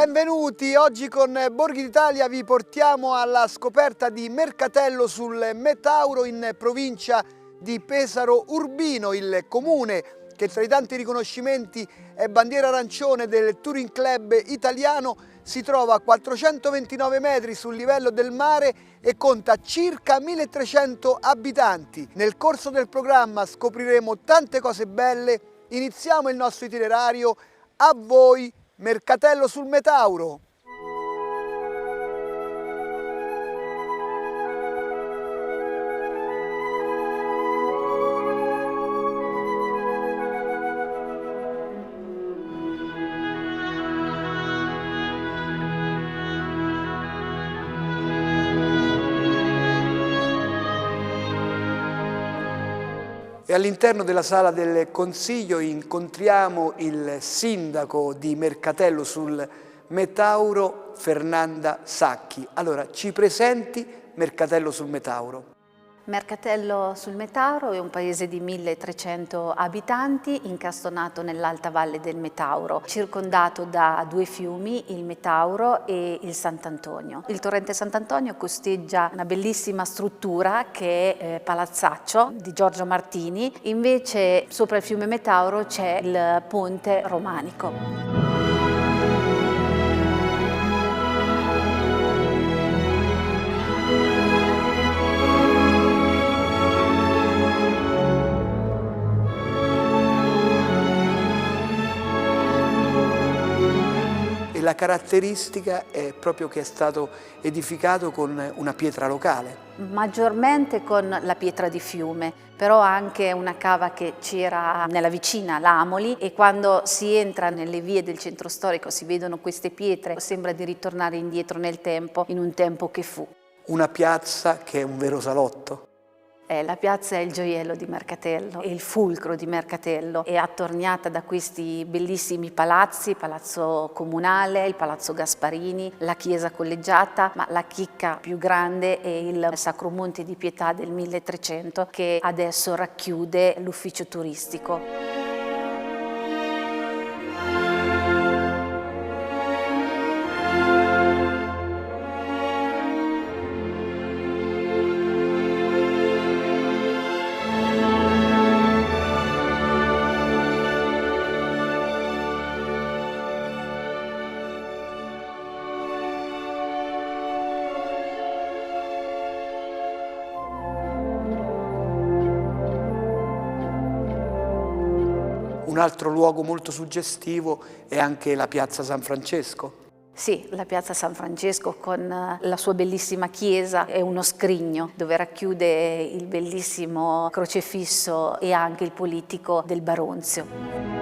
Benvenuti, oggi con Borghi d'Italia vi portiamo alla scoperta di Mercatello sul Metauro in provincia di Pesaro Urbino, il comune che tra i tanti riconoscimenti è bandiera arancione del Touring Club italiano, si trova a 429 metri sul livello del mare e conta circa 1300 abitanti. Nel corso del programma scopriremo tante cose belle, iniziamo il nostro itinerario, a voi Mercatello sul Metauro. E all'interno della sala del Consiglio incontriamo il sindaco di Mercatello sul Metauro, Fernanda Sacchi. Allora, ci presenti Mercatello sul Metauro? Mercatello sul Metauro è un paese di 1300 abitanti incastonato nell'alta valle del Metauro, circondato da due fiumi, il Metauro e il Sant'Antonio. Il torrente Sant'Antonio costeggia una bellissima struttura che è Palazzaccio di Giorgio Martini, invece sopra il fiume Metauro c'è il ponte romanico. La caratteristica è proprio che è stato edificato con una pietra locale. Maggiormente con la pietra di fiume, però anche una cava che c'era nella vicina Lamoli, e quando si entra nelle vie del centro storico si vedono queste pietre, sembra di ritornare indietro nel tempo, in un tempo che fu. Una piazza che è un vero salotto. La piazza è il gioiello di Mercatello, è il fulcro di Mercatello, è attorniata da questi bellissimi palazzi, il Palazzo Comunale, il Palazzo Gasparini, la chiesa collegiata, ma la chicca più grande è il Sacro Monte di Pietà del 1300 che adesso racchiude l'ufficio turistico. Un altro luogo molto suggestivo è anche la piazza San Francesco. Sì, la piazza San Francesco con la sua bellissima chiesa è uno scrigno dove racchiude il bellissimo crocefisso e anche il politico del Baronzio.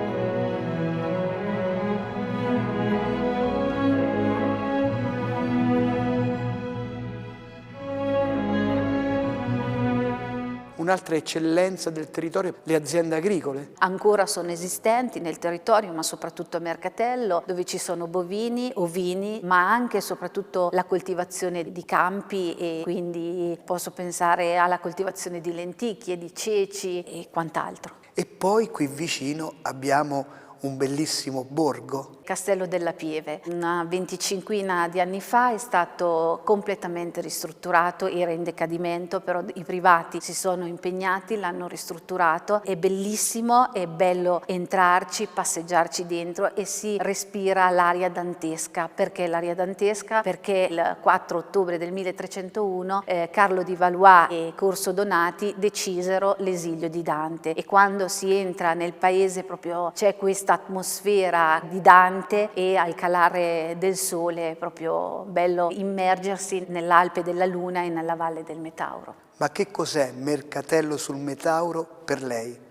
Un'altra eccellenza del territorio, le aziende agricole. Ancora sono esistenti nel territorio, ma soprattutto a Mercatello, dove ci sono bovini, ovini, ma anche e soprattutto la coltivazione di campi, e quindi posso pensare alla coltivazione di lenticchie, di ceci e quant'altro. E poi qui vicino abbiamo un bellissimo borgo. Castello della Pieve, una 25ina di anni fa è stato completamente ristrutturato, era in decadimento, però i privati si sono impegnati, l'hanno ristrutturato, è bellissimo, è bello entrarci, passeggiarci dentro e si respira l'aria dantesca. Perché l'aria dantesca? Perché il 4 ottobre del 1301 Carlo di Valois e Corso Donati decisero l'esilio di Dante, e quando si entra nel paese proprio c'è questa atmosfera di Dante, e al calare del sole è proprio bello immergersi nell'Alpe della Luna e nella Valle del Metauro. Ma che cos'è Mercatello sul Metauro per lei?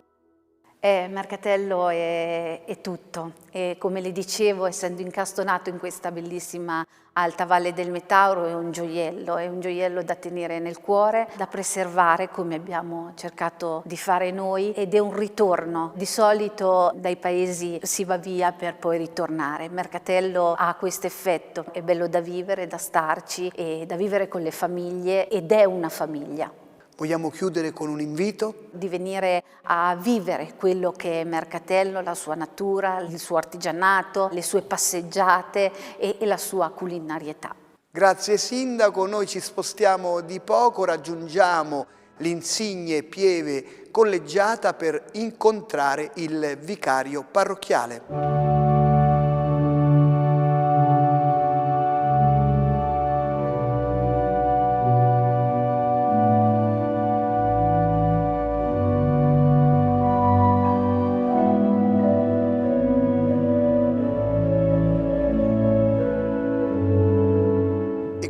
Mercatello è tutto, e come le dicevo, essendo incastonato in questa bellissima alta valle del Metauro, è un gioiello da tenere nel cuore, da preservare come abbiamo cercato di fare noi, ed è un ritorno. Di solito dai paesi si va via per poi ritornare. Mercatello ha questo effetto, è bello da vivere, da starci e da vivere con le famiglie, ed è una famiglia. Vogliamo chiudere con un invito? Di venire a vivere quello che è Mercatello, la sua natura, il suo artigianato, le sue passeggiate e la sua culinarietà. Grazie Sindaco, noi ci spostiamo di poco, raggiungiamo l'Insigne Pieve Collegiata per incontrare il vicario parrocchiale.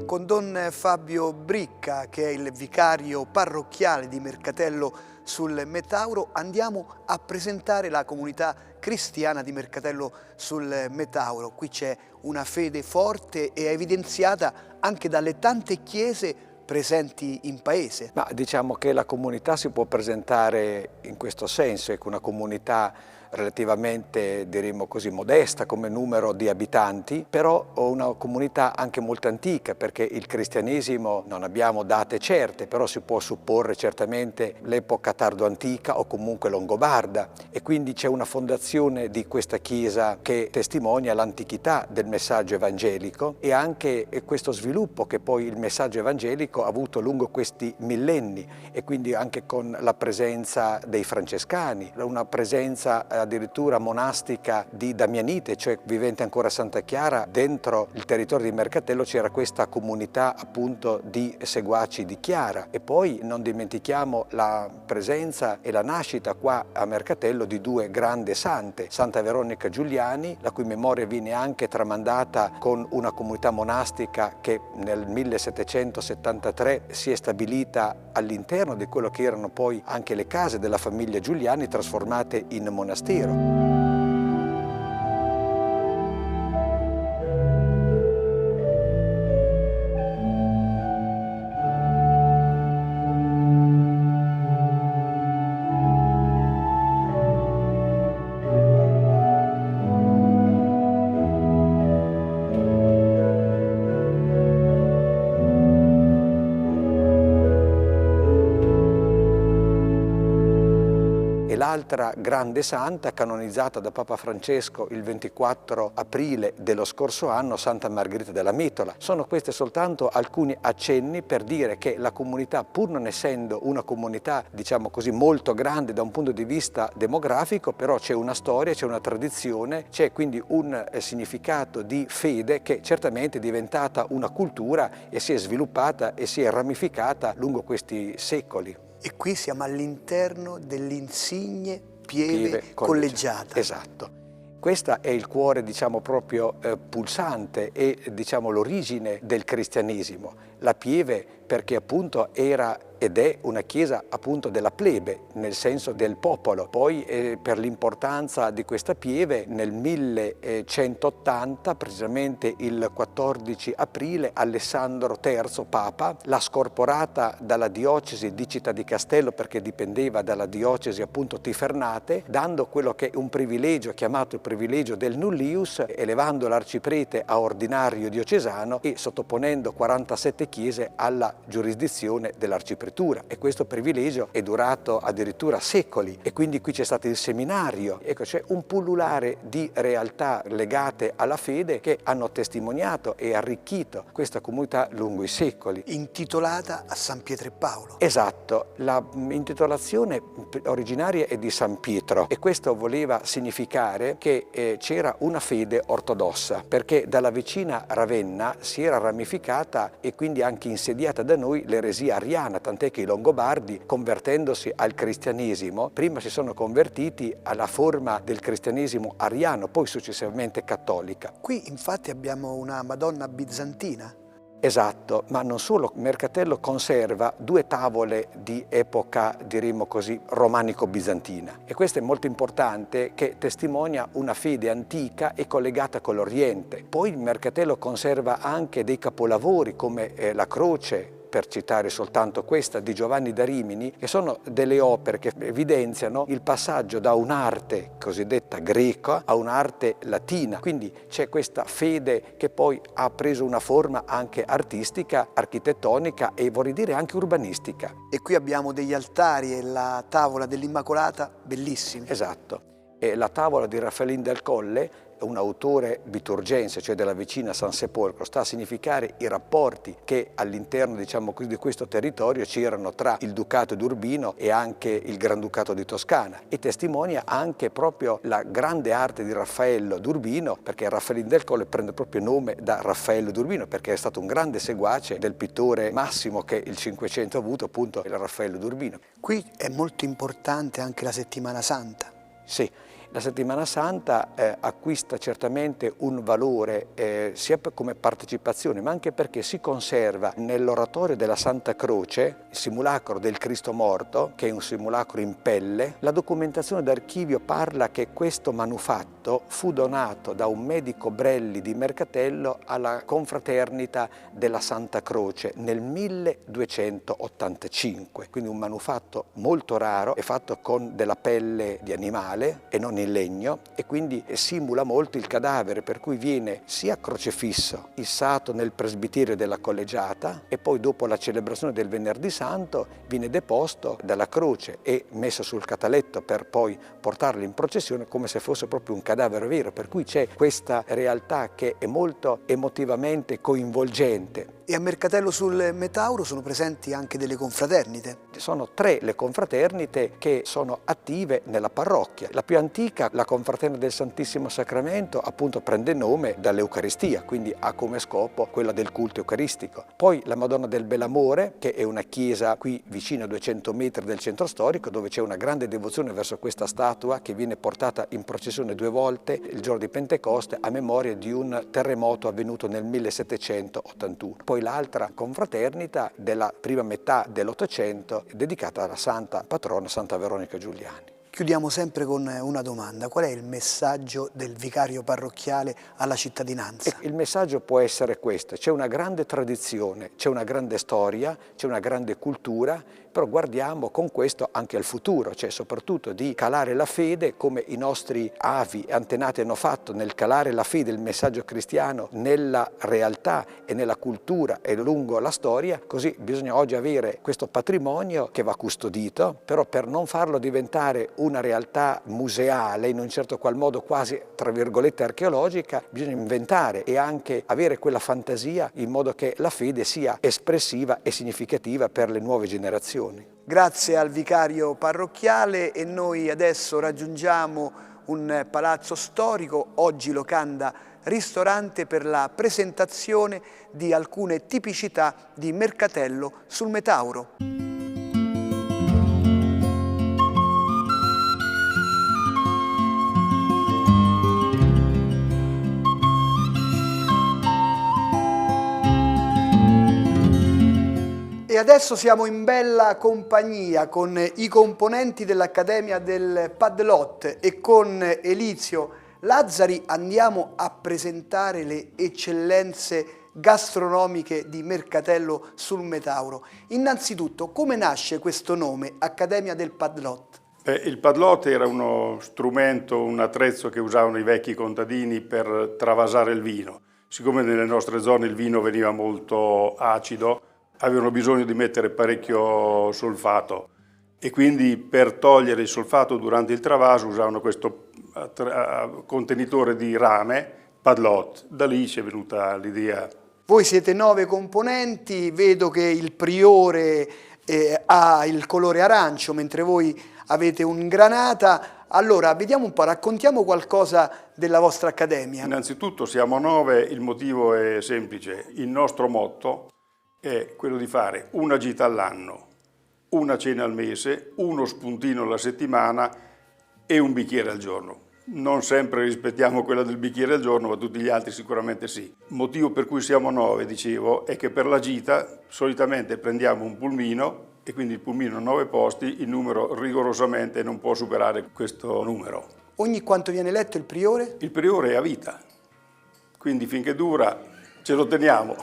Con Don Fabio Bricca, che è il vicario parrocchiale di Mercatello sul Metauro, andiamo a presentare la comunità cristiana di Mercatello sul Metauro. Qui c'è una fede forte e evidenziata anche dalle tante chiese presenti in paese. Ma diciamo che la comunità si può presentare in questo senso, è una comunità relativamente, diremmo così, modesta come numero di abitanti, però una comunità anche molto antica, perché il cristianesimo non abbiamo date certe, però si può supporre certamente l'epoca tardo-antica o comunque longobarda, e quindi c'è una fondazione di questa chiesa che testimonia l'antichità del messaggio evangelico e anche questo sviluppo che poi il messaggio evangelico ha avuto lungo questi millenni, e quindi anche con la presenza dei francescani, una presenza addirittura monastica di Damianite, cioè vivente ancora a Santa Chiara. Dentro il territorio di Mercatello c'era questa comunità appunto di seguaci di Chiara, e poi non dimentichiamo la presenza e la nascita qua a Mercatello di due grandi sante, Santa Veronica Giuliani, la cui memoria viene anche tramandata con una comunità monastica che nel 1773 si è stabilita all'interno di quello che erano poi anche le case della famiglia Giuliani trasformate in monastero. L'altra grande santa canonizzata da Papa Francesco il 24 aprile dello scorso anno, Santa Margherita della Metola. Sono questi soltanto alcuni accenni per dire che la comunità, pur non essendo una comunità, diciamo così, molto grande da un punto di vista demografico, però c'è una storia, c'è una tradizione, c'è quindi un significato di fede che certamente è diventata una cultura e si è sviluppata e si è ramificata lungo questi secoli. E qui siamo all'interno dell'Insigne Pieve Collegiata. Esatto. Questo è il cuore, diciamo, proprio pulsante e, diciamo, l'origine del cristianesimo. La Pieve perché appunto era ed è una chiesa appunto della plebe, nel senso del popolo. Poi per l'importanza di questa pieve nel 1180, precisamente il 14 aprile, Alessandro III, Papa, l'ha scorporata dalla diocesi di Città di Castello, perché dipendeva dalla diocesi appunto Tifernate, dando quello che è un privilegio chiamato il privilegio del nullius, elevando l'arciprete a ordinario diocesano e sottoponendo 47 chiese alla giurisdizione dell'arcipretura. E questo privilegio è durato addirittura secoli, e quindi qui c'è stato il seminario. Ecco, c'è un pullulare di realtà legate alla fede che hanno testimoniato e arricchito questa comunità lungo i secoli. Intitolata a San Pietro e Paolo. Esatto, la intitolazione originaria è di San Pietro, e questo voleva significare che c'era una fede ortodossa, perché dalla vicina Ravenna si era ramificata e quindi anche insediata da noi l'eresia ariana, tant'è che i Longobardi, convertendosi al cristianesimo, prima si sono convertiti alla forma del cristianesimo ariano, poi successivamente cattolica. Qui infatti abbiamo una Madonna bizantina. Esatto, ma non solo, Mercatello conserva due tavole di epoca, diremmo così, romanico-bizantina, e questo è molto importante, che testimonia una fede antica e collegata con l'Oriente. Poi Mercatello conserva anche dei capolavori come la croce per citare soltanto questa, di Giovanni da Rimini, che sono delle opere che evidenziano il passaggio da un'arte cosiddetta greca a un'arte latina. Quindi c'è questa fede che poi ha preso una forma anche artistica, architettonica e vorrei dire anche urbanistica. E qui abbiamo degli altari e la tavola dell'Immacolata, bellissimi. Esatto. E la tavola di Raffaellin del Colle, un autore biturgense, cioè della vicina San Sepolcro, sta a significare i rapporti che all'interno, diciamo così, di questo territorio c'erano tra il Ducato di Urbino e anche il Granducato di Toscana, e testimonia anche proprio la grande arte di Raffaello d'Urbino, perché Raffaellin del Colle prende proprio nome da Raffaello d'Urbino, perché è stato un grande seguace del pittore massimo che il Cinquecento ha avuto, appunto il Raffaello d'Urbino. Qui è molto importante anche la Settimana Santa. Sì. La Settimana Santa acquista certamente un valore sia come partecipazione, ma anche perché si conserva nell'oratorio della Santa Croce, il simulacro del Cristo morto, che è un simulacro in pelle. La documentazione d'archivio parla che questo manufatto fu donato da un medico Brelli di Mercatello alla confraternita della Santa Croce nel 1285, quindi un manufatto molto raro, è fatto con della pelle di animale e non in legno, e quindi simula molto il cadavere, per cui viene sia crocefisso, issato nel presbiterio della collegiata, e poi dopo la celebrazione del Venerdì Santo viene deposto dalla croce e messo sul cataletto per poi portarlo in processione come se fosse proprio un cadavere vero, per cui c'è questa realtà che è molto emotivamente coinvolgente. E a Mercatello sul Metauro sono presenti anche delle confraternite. Sono 3 le confraternite che sono attive nella parrocchia. La più antica, la Confraternita del Santissimo Sacramento, appunto prende nome dall'Eucaristia, quindi ha come scopo quella del culto eucaristico. Poi la Madonna del Belamore, che è una chiesa qui vicino a 200 metri del centro storico, dove c'è una grande devozione verso questa statua che viene portata in processione 2 volte il giorno di Pentecoste a memoria di un terremoto avvenuto nel 1781. Poi l'altra confraternita della prima metà dell'Ottocento dedicata alla santa patrona Santa Veronica Giuliani. Chiudiamo sempre con una domanda: qual è il messaggio del vicario parrocchiale alla cittadinanza? Il messaggio può essere questo: c'è una grande tradizione, c'è una grande storia, c'è una grande cultura, però guardiamo con questo anche al futuro, cioè soprattutto di calare la fede come i nostri avi e antenati hanno fatto nel calare la fede, il messaggio cristiano nella realtà e nella cultura e lungo la storia. Così bisogna oggi avere questo patrimonio che va custodito, però per non farlo diventare una realtà museale, in un certo qual modo quasi tra virgolette archeologica, bisogna inventare e anche avere quella fantasia in modo che la fede sia espressiva e significativa per le nuove generazioni. Grazie al vicario parrocchiale, e noi adesso raggiungiamo un palazzo storico, oggi locanda ristorante, per la presentazione di alcune tipicità di Mercatello sul Metauro. E adesso siamo in bella compagnia con i componenti dell'Accademia del Padlot e con Elizio Lazzari andiamo a presentare le eccellenze gastronomiche di Mercatello sul Metauro. Innanzitutto, come nasce questo nome, Accademia del Padlot? Il padlot era uno strumento, un attrezzo che usavano i vecchi contadini per travasare il vino. Siccome nelle nostre zone il vino veniva molto acido, avevano bisogno di mettere parecchio solfato e quindi per togliere il solfato durante il travaso usavano questo contenitore di rame, padlot. Da lì ci è venuta l'idea. Voi siete 9 componenti, vedo che il priore ha il colore arancio, mentre voi avete un granata. Allora, vediamo un po', raccontiamo qualcosa della vostra accademia. Innanzitutto siamo 9, il motivo è semplice. Il nostro motto è quello di fare una gita all'anno, una cena al mese, uno spuntino alla settimana e un bicchiere al giorno. Non sempre rispettiamo quella del bicchiere al giorno, ma tutti gli altri sicuramente sì. Il motivo per cui siamo 9, dicevo, è che per la gita solitamente prendiamo un pulmino e quindi il pulmino 9 posti, il numero rigorosamente non può superare questo numero. Ogni quanto viene eletto il priore? Il priore è a vita, quindi finché dura Ce lo teniamo.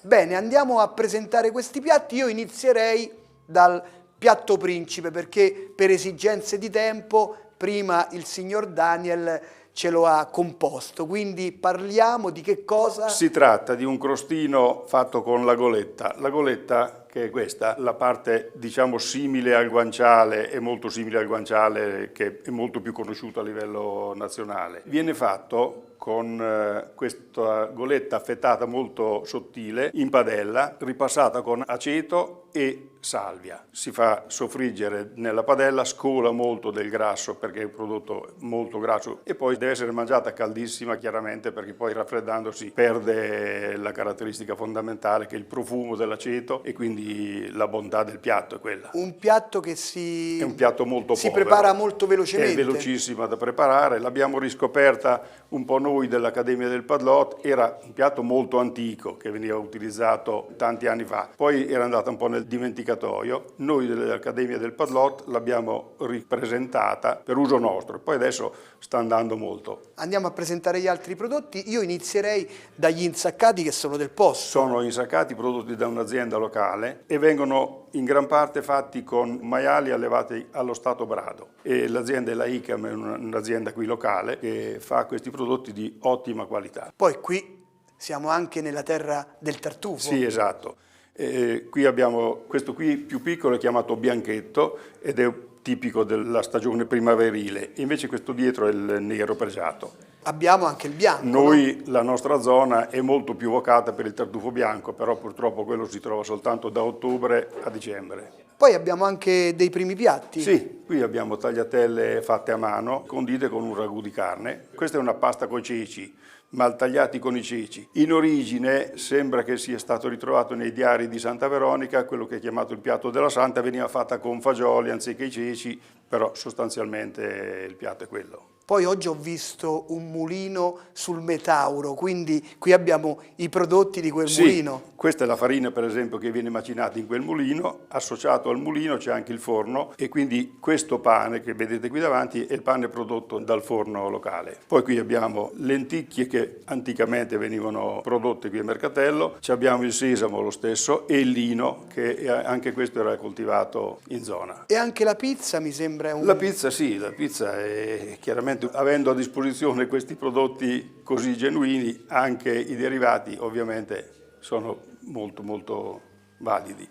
Bene, andiamo a presentare questi piatti. Io inizierei dal piatto principe perché per esigenze di tempo prima il signor Daniel ce lo ha composto, quindi parliamo di che cosa? Si tratta di un crostino fatto con la goletta. La goletta, che è questa, la parte diciamo simile al guanciale, è molto simile al guanciale che è molto più conosciuto a livello nazionale. Viene fatto con questa goletta affettata molto sottile in padella, ripassata con aceto e salvia. Si fa soffriggere nella padella, scola molto del grasso perché è un prodotto molto grasso e poi deve essere mangiata caldissima chiaramente perché poi raffreddandosi perde la caratteristica fondamentale che è il profumo dell'aceto e quindi la bontà del piatto è quella. Un piatto che è un piatto molto si povero, prepara molto velocemente. È velocissima da preparare, l'abbiamo riscoperta un po' noi dell'Accademia del Padlot, era un piatto molto antico che veniva utilizzato tanti anni fa, poi era andata un po' nel dimenticatoio, noi dell'Accademia del Padlot l'abbiamo ripresentata per uso nostro, poi adesso sta andando molto. Andiamo a presentare gli altri prodotti, io inizierei dagli insaccati che sono del posto. Sono insaccati prodotti da un'azienda locale e vengono in gran parte fatti con maiali allevati allo stato brado e l'azienda è la ICAM, è un'azienda qui locale che fa questi prodotti di ottima qualità. Poi qui siamo anche nella terra del tartufo. Sì, esatto. Qui abbiamo questo qui più piccolo, è chiamato bianchetto ed è tipico della stagione primaverile, invece questo dietro è il nero pregiato. Abbiamo anche il bianco. Noi, la nostra zona è molto più vocata per il tartufo bianco, però purtroppo quello si trova soltanto da ottobre a dicembre. Poi abbiamo anche dei primi piatti. Sì, qui abbiamo tagliatelle fatte a mano, condite con un ragù di carne. Questa è una pasta coi ceci, mal tagliati con i ceci. In origine sembra che sia stato ritrovato nei diari di Santa Veronica, quello che è chiamato il piatto della Santa, veniva fatta con fagioli anziché i ceci, però sostanzialmente il piatto è quello. Poi oggi ho visto un mulino sul Metauro, quindi qui abbiamo i prodotti di quel mulino. Questa è la farina per esempio che viene macinata in quel mulino, associato al mulino c'è anche il forno e quindi questo pane che vedete qui davanti è il pane prodotto dal forno locale. Poi qui abbiamo lenticchie che anticamente venivano prodotte qui a Mercatello, abbiamo il sesamo lo stesso e il lino che anche questo era coltivato in zona. E anche la pizza mi sembra un... La pizza sì, la pizza è chiaramente avendo a disposizione questi prodotti così genuini, anche i derivati ovviamente sono molto validi.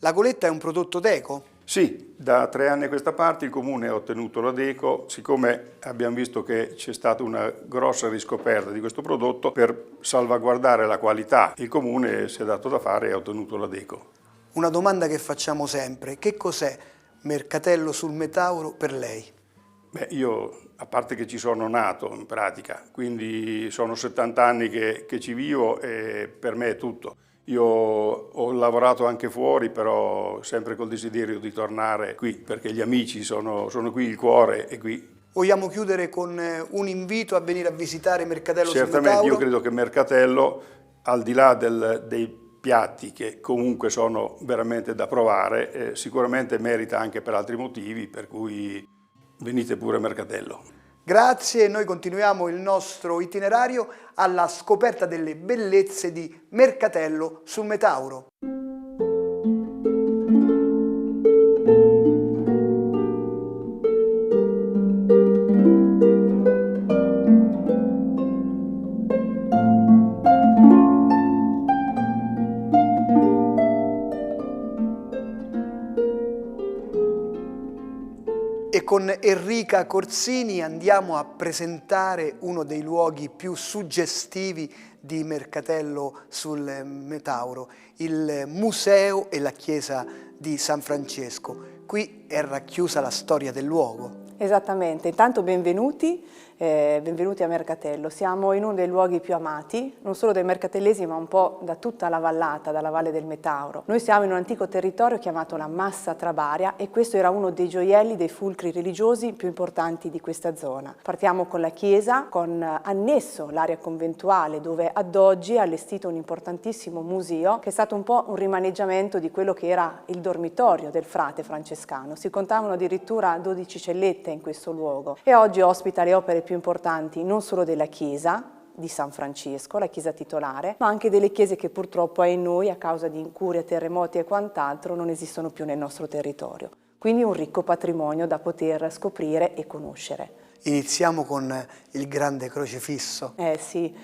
La goletta è un prodotto Deco? Sì, da 3 anni a questa parte il Comune ha ottenuto la Deco, siccome abbiamo visto che c'è stata una grossa riscoperta di questo prodotto, per salvaguardare la qualità il Comune si è dato da fare e ha ottenuto la Deco. Una domanda che facciamo sempre, che cos'è Mercatello sul Metauro per lei? Beh, io a parte che ci sono nato in pratica, quindi sono 70 anni che ci vivo e per me è tutto. Io ho lavorato anche fuori, però sempre col desiderio di tornare qui, perché gli amici sono qui, il cuore è qui. Vogliamo chiudere con un invito a venire a visitare Mercatello sul Metauro? Certamente, io credo che Mercatello, al di là dei piatti che comunque sono veramente da provare, sicuramente merita anche per altri motivi, per cui venite pure a Mercatello. Grazie, noi continuiamo il nostro itinerario alla scoperta delle bellezze di Mercatello sul Metauro. E con Enrica Corsini andiamo a presentare uno dei luoghi più suggestivi di Mercatello sul Metauro, il museo e la chiesa di San Francesco. Qui è racchiusa la storia del luogo. Esattamente, intanto benvenuti a Mercatello. Siamo in uno dei luoghi più amati, non solo dai mercatellesi ma un po' da tutta la vallata, dalla Valle del Metauro. Noi siamo in un antico territorio chiamato la Massa Trabaria e questo era uno dei gioielli, dei fulcri religiosi più importanti di questa zona. Partiamo con la chiesa, con annesso l'area conventuale dove ad oggi è allestito un importantissimo museo che è stato un po' un rimaneggiamento di quello che era il dormitorio del frate francescano. Si contavano addirittura 12 cellette in questo luogo e oggi ospita le opere più importanti non solo della chiesa di San Francesco, la chiesa titolare, ma anche delle chiese che purtroppo noi, a causa di incuria, terremoti e quant'altro, non esistono più nel nostro territorio. Quindi un ricco patrimonio da poter scoprire e conoscere. Iniziamo con il grande crocifisso. Sì,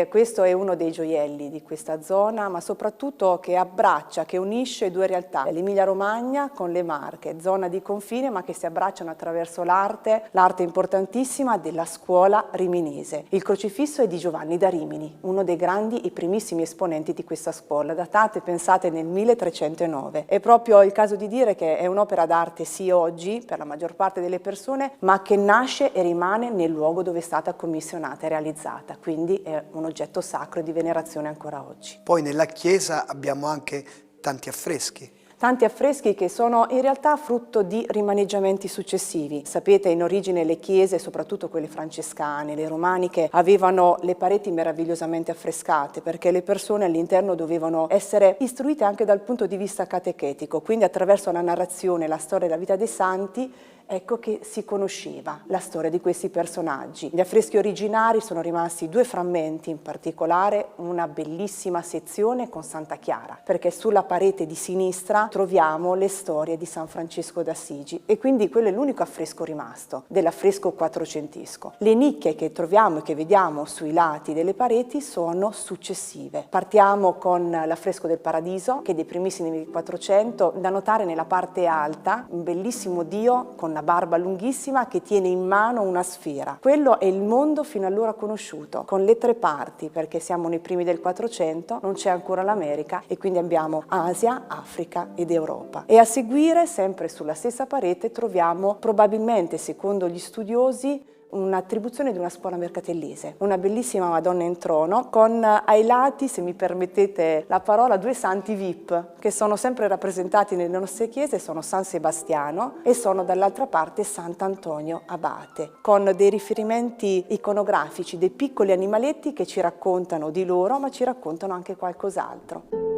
questo è uno dei gioielli di questa zona, ma soprattutto che abbraccia, che unisce due realtà, l'Emilia-Romagna con le Marche, zona di confine ma che si abbracciano attraverso l'arte importantissima della scuola riminese. Il crocifisso è di Giovanni da Rimini, uno dei grandi e primissimi esponenti di questa scuola, datate, pensate, nel 1309. È proprio il caso di dire che è un'opera d'arte sì oggi, per la maggior parte delle persone, ma che nasce e rimane nel luogo dove è stata commissionata e realizzata, quindi è un oggetto sacro di venerazione ancora oggi. Poi nella chiesa abbiamo anche tanti affreschi. Tanti affreschi che sono in realtà frutto di rimaneggiamenti successivi. Sapete, in origine le chiese, soprattutto quelle francescane, le romaniche, avevano le pareti meravigliosamente affrescate perché le persone all'interno dovevano essere istruite anche dal punto di vista catechetico, quindi attraverso la narrazione, la storia e la vita dei santi, ecco che si conosceva la storia di questi personaggi. Gli affreschi originari sono rimasti due frammenti, in particolare una bellissima sezione con Santa Chiara, perché sulla parete di sinistra troviamo le storie di San Francesco d'Assisi e quindi quello è l'unico affresco rimasto, dell'affresco quattrocentesco. Le nicchie che troviamo e che vediamo sui lati delle pareti sono successive. Partiamo con l'affresco del Paradiso, che è dei primissimi del 400, da notare nella parte alta, un bellissimo Dio con una barba lunghissima che tiene in mano una sfera. Quello è il mondo fino allora conosciuto, con le tre parti, perché siamo nei primi del 400, non c'è ancora l'America e quindi abbiamo Asia, Africa ed Europa. E a seguire, sempre sulla stessa parete, troviamo probabilmente, secondo gli studiosi, un'attribuzione di una scuola mercatellese, una bellissima Madonna in trono con ai lati, se mi permettete la parola, due santi VIP che sono sempre rappresentati nelle nostre chiese, sono San Sebastiano e sono dall'altra parte Sant'Antonio Abate, con dei riferimenti iconografici, dei piccoli animaletti che ci raccontano di loro ma ci raccontano anche qualcos'altro.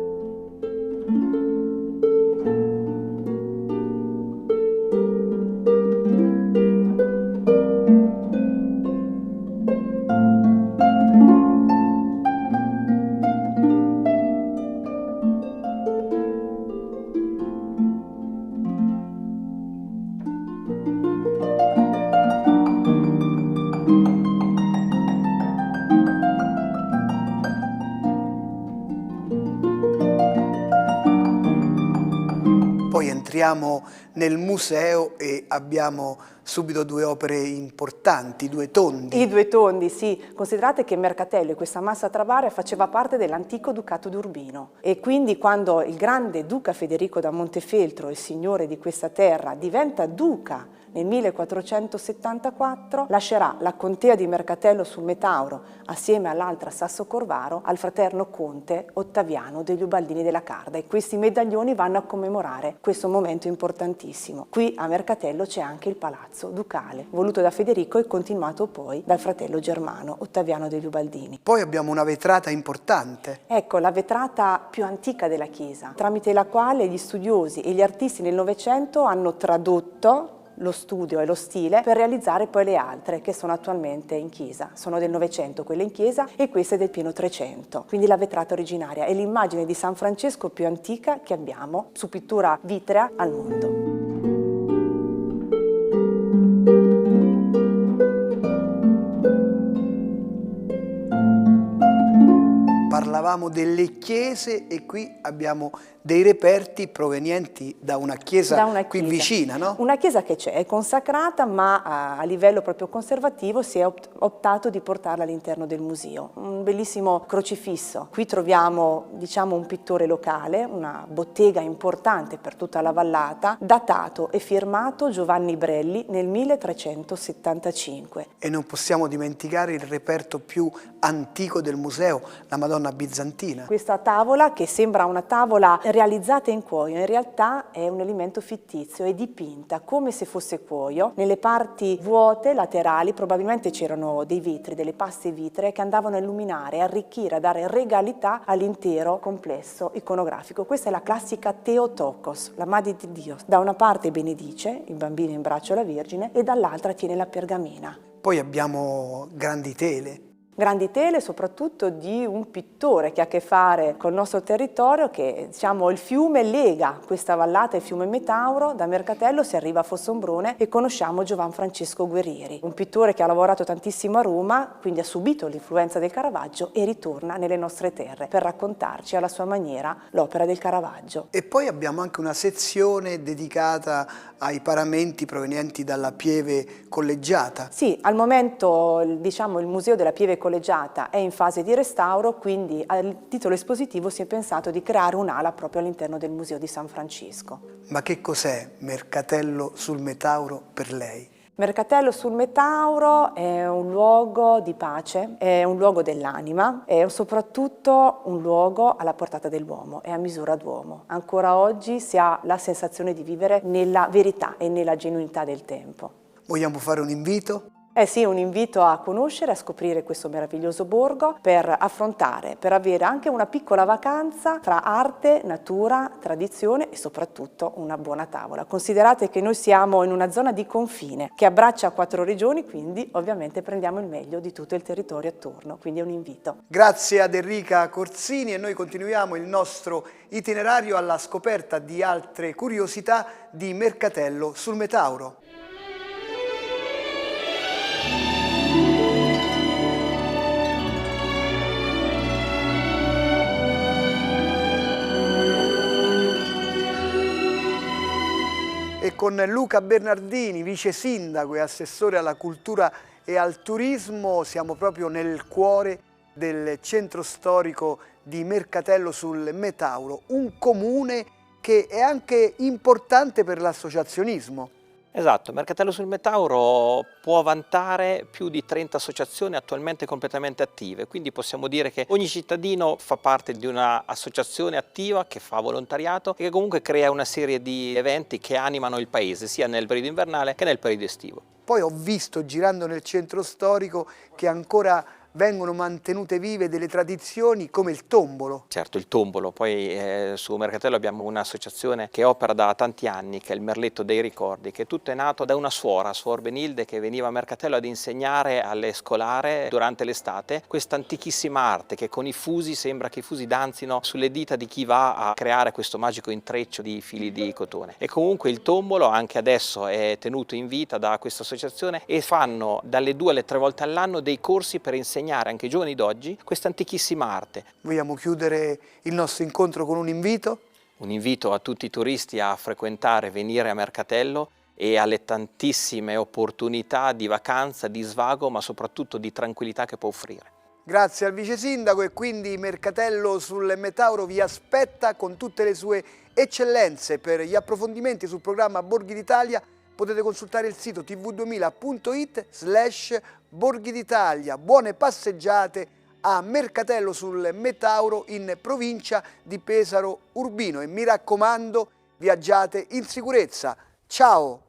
Poi entriamo nel museo e abbiamo subito due opere importanti, due tondi. I due tondi, sì. Considerate che Mercatello e questa massa travaria faceva parte dell'antico Ducato d'Urbino e quindi quando il grande duca Federico da Montefeltro, il signore di questa terra, diventa duca nel 1474, lascerà la contea di Mercatello sul Metauro assieme all'altra Sasso Corvaro al fraterno conte Ottaviano degli Ubaldini della Carda e questi medaglioni vanno a commemorare questo momento importantissimo. Qui a Mercatello c'è anche il palazzo ducale, voluto da Federico e continuato poi dal fratello germano Ottaviano degli Ubaldini. Poi abbiamo una vetrata importante. Ecco, la vetrata più antica della chiesa, tramite la quale gli studiosi e gli artisti nel Novecento hanno tradotto lo studio e lo stile per realizzare poi le altre che sono attualmente in chiesa. Sono del Novecento quelle in chiesa e queste del pieno 300. Quindi la vetrata originaria è l'immagine di San Francesco più antica che abbiamo su pittura vitrea al mondo. Parlavamo delle chiese e qui abbiamo dei reperti provenienti da una chiesa qui vicina, no? Una chiesa che c'è, è consacrata, ma a livello proprio conservativo si è optato di portarla all'interno del museo. Un bellissimo crocifisso. Qui troviamo, diciamo, un pittore locale, una bottega importante per tutta la vallata, datato e firmato Giovanni Brelli nel 1375. E non possiamo dimenticare il reperto più antico del museo, la Madonna Bizantina. Questa tavola, che sembra una tavola realizzata in cuoio, in realtà è un elemento fittizio, è dipinta come se fosse cuoio. Nelle parti vuote, laterali, probabilmente c'erano dei vetri, delle paste vitree che andavano a illuminare, arricchire, a dare regalità all'intero complesso iconografico. Questa è la classica Theotokos, la Madre di Dio. Da una parte benedice il bambino in braccio alla Vergine e dall'altra tiene la pergamena. Poi abbiamo grandi tele. Grandi tele soprattutto di un pittore che ha a che fare col nostro territorio, che diciamo il fiume lega questa vallata, il fiume Metauro. Da Mercatello si arriva a Fossombrone e conosciamo Giovan Francesco Guerrieri, un pittore che ha lavorato tantissimo a Roma, quindi ha subito l'influenza del Caravaggio e ritorna nelle nostre terre per raccontarci alla sua maniera l'opera del Caravaggio. E poi abbiamo anche una sezione dedicata ai paramenti provenienti dalla Pieve Collegiata. Sì, al momento diciamo il Museo della Pieve Collegiata è in fase di restauro, quindi a titolo espositivo si è pensato di creare un'ala proprio all'interno del Museo di San Francisco. Ma che cos'è Mercatello sul Metauro per lei? Mercatello sul Metauro è un luogo di pace, è un luogo dell'anima, è soprattutto un luogo alla portata dell'uomo, è a misura d'uomo. Ancora oggi si ha la sensazione di vivere nella verità e nella genuinità del tempo. Vogliamo fare un invito? Eh sì, un invito a conoscere, a scoprire questo meraviglioso borgo per affrontare, per avere anche una piccola vacanza tra arte, natura, tradizione e soprattutto una buona tavola. Considerate che noi siamo in una zona di confine che abbraccia 4 regioni, quindi ovviamente prendiamo il meglio di tutto il territorio attorno, quindi è un invito. Grazie ad Enrica Corsini e noi continuiamo il nostro itinerario alla scoperta di altre curiosità di Mercatello sul Metauro. E con Luca Bernardini, vice sindaco e assessore alla cultura e al turismo, siamo proprio nel cuore del centro storico di Mercatello sul Metauro, un comune che è anche importante per l'associazionismo. Esatto, Mercatello sul Metauro può vantare più di 30 associazioni attualmente completamente attive, quindi possiamo dire che ogni cittadino fa parte di un'associazione attiva che fa volontariato e che comunque crea una serie di eventi che animano il paese, sia nel periodo invernale che nel periodo estivo. Poi ho visto, girando nel centro storico, che ancora vengono mantenute vive delle tradizioni come il tombolo. Certo, il tombolo, poi su Mercatello abbiamo un'associazione che opera da tanti anni, che è il Merletto dei Ricordi, che tutto è nato da una suora, Suor Benilde, che veniva a Mercatello ad insegnare alle scolare durante l'estate questa antichissima arte che con i fusi sembra che i fusi danzino sulle dita di chi va a creare questo magico intreccio di fili di cotone. E comunque il tombolo anche adesso è tenuto in vita da questa associazione e fanno dalle 2 alle 3 volte all'anno dei corsi per insegnare anche ai giovani d'oggi questa antichissima arte. Vogliamo chiudere il nostro incontro con un invito? Un invito a tutti i turisti a frequentare, venire a Mercatello e alle tantissime opportunità di vacanza, di svago, ma soprattutto di tranquillità che può offrire. Grazie al vice sindaco e quindi Mercatello sul Metauro vi aspetta con tutte le sue eccellenze. Per gli approfondimenti sul programma Borghi d'Italia potete consultare il sito tv2000.it/Borghi d'Italia. Buone passeggiate a Mercatello sul Metauro in provincia di Pesaro Urbino e mi raccomando, viaggiate in sicurezza. Ciao!